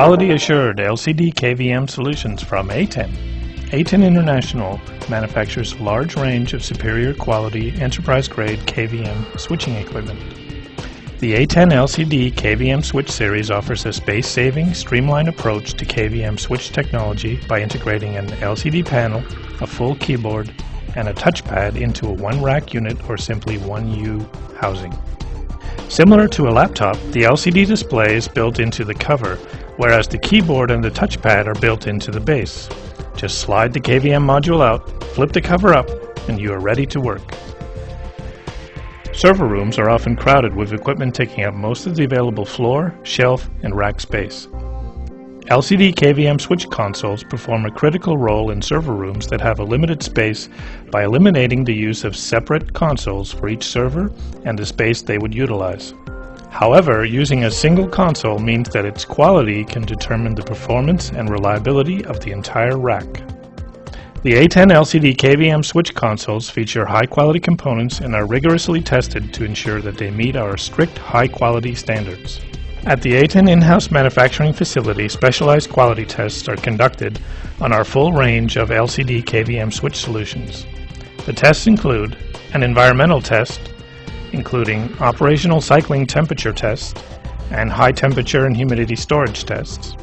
Quality assured LCD KVM solutions from ATEN. ATEN International manufactures a large range of superior quality enterprise-grade KVM switching equipment. The ATEN LCD KVM switch series offers a space-saving, streamlined approach to KVM switch technology by integrating an LCD panel, a full keyboard, and a touchpad into a one-rack unit or simply one U housing. Similar to a laptop, the LCD display is built into the cover, whereas the keyboard and the touchpad are built into the base. Just slide the KVM module out, flip the cover up, and you are ready to work. Server rooms are often crowded with equipment taking up most of the available floor, shelf, and rack space. LCD KVM switch consoles perform a critical role in server rooms that have a limited space by eliminating the use of separate consoles for each server and the space they would utilize. However, using a single console means that its quality can determine the performance and reliability of the entire rack. The ATEN LCD KVM switch consoles feature high-quality components and are rigorously tested to ensure that they meet our strict high-quality standards. At the ATEN in-house manufacturing facility, specialized quality tests are conducted on our full range of LCD KVM switch solutions. The tests include an environmental test, including operational cycling temperature tests and high temperature and humidity storage tests.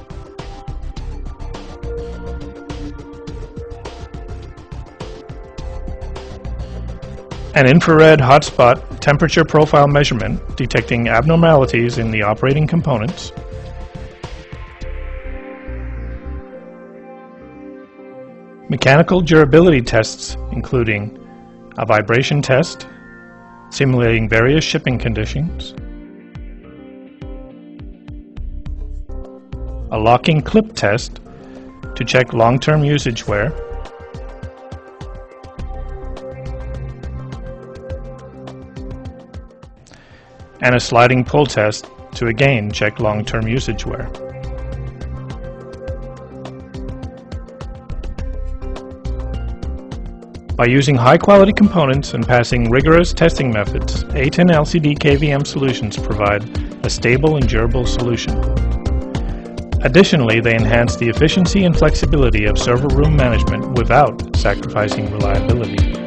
An infrared hotspot temperature profile measurement detecting abnormalities in the operating components. Mechanical durability tests including a vibration test, simulating various shipping conditions, a locking clip test to check long-term usage wear, and a sliding pull test to again check long-term usage wear. By using high-quality components and passing rigorous testing methods, ATEN LCD KVM solutions provide a stable and durable solution. Additionally, they enhance the efficiency and flexibility of server room management without sacrificing reliability.